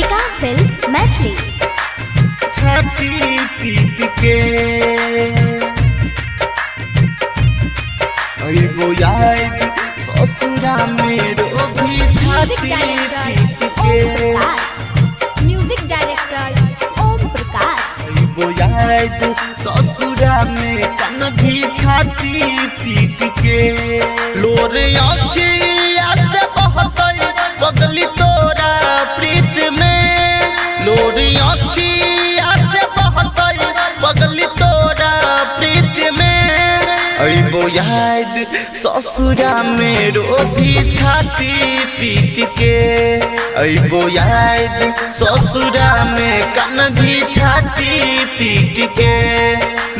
विकास films Maithili. छाती पीट के अइबो याद ससुरा मेरो भी छाती पीट के। Music director Om Prakash. अइबो याद ससुरा में कन भी छाती पीट के। लोर आँखिया से बहतई पगली तोरा प्रीत में। लोर आँखिया से बहतई पगली तोरा प्रीत में। अइबो याद ससुरा मेरो भी छाती पीट के। अइबो याद ससुरा में कन भी छाती पीट के।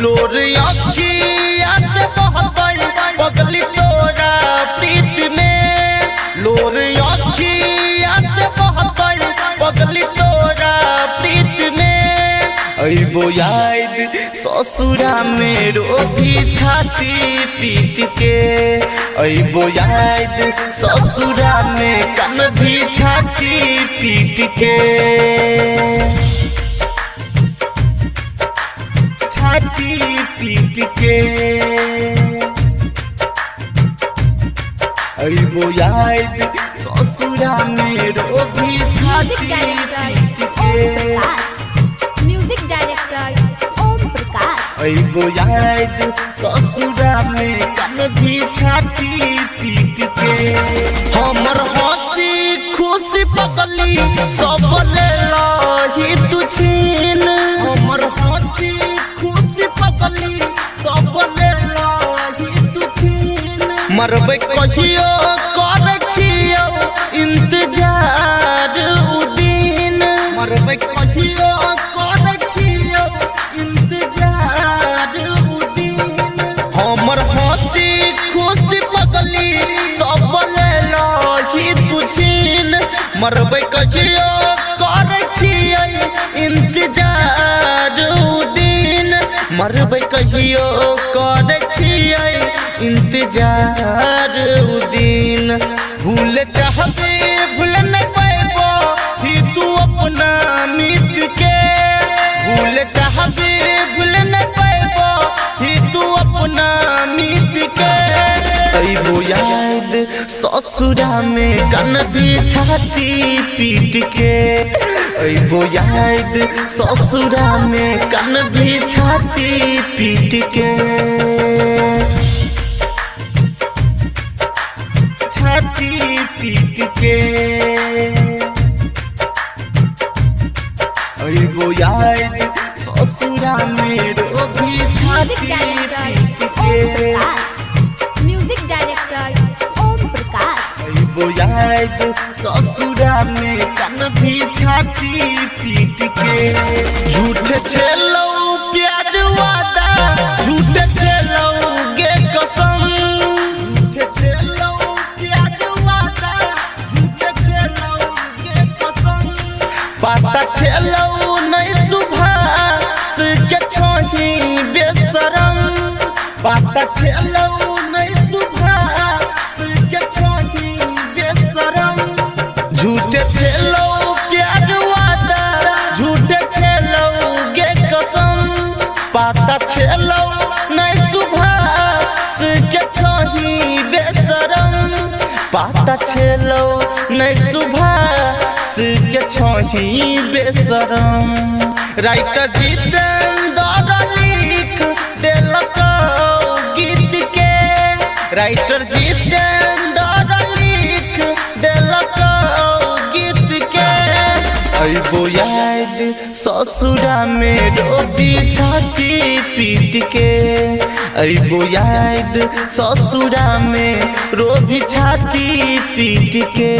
लोर आँखिया से बहतई पगली तोरा प्रीत में। लोर आँखिया से बहतई पगली तोरा प्रीत में। अइबो याद ससुरा मेरो भी छाती पीट के। अइबो याद ससुरा में कन भी छाती पीट के। छाती पीट के अइबो याद ससुरा मेरो भी छाती पीट के। Music director Om Prakash. अइबो याद ससुरा में कन भी छाती पीट के। हमर हंसी खुशी पगली सब ले लही तू छीन। हमर हंसी खुशी पगली सब ले लही तू छीन। मरबै कहियो करे छियो इंतजार उ दिन। मरबै कहियो करे छियो इंतजार उ दिन। हमर हंसी खुशी पगली सब ले लही तू छीन। मरबै कहियो करे छियो इंतजार उ दिन। मरबै कहियो करे छियो इंतजार उ दिन। भूल चाहबे भूल न पाएबो ही तू अपना मित के। भूल चाहबे भूल न पाएबो ही तू अपना मित के। अइबो याद ससुरा में कन भी छाती पीट के। अइबो याद ससुरा में कन भी छाती पीट के। छाती पीट के अइबो याद ससुरा मेरो भी छाती पीट के। Music director Om Prakash. अइबो याद ससुरा में कन भी छाती पीट के। झूठे छेलौ प्यार वादा झूठे छेलौ गे कसम। झूठे छेलौ प्यार वादा झूठे छेलौ गे कसम। पता छेलौ नहीं सुभाष के छोही बेशरम। पता छेलौ नहीं सुभाष के छोही बेशरम। झूठे छेलौ प्यार वादा झूठे छेलौ गे कसम। पता छेलौ नहीं सुभाष के छोही बेशरम। पता छेलौ नहीं सुभाष के छोही बेशरम। राइटर जितेंद्र लिख देलकौ गीत के। राइटर जितेंद्र लिख देलकौ गीत के। अइबो याद ससुरा मेरो भी छाती पीट के। अइबो याद ससुरा में रो भी छाती पीट के।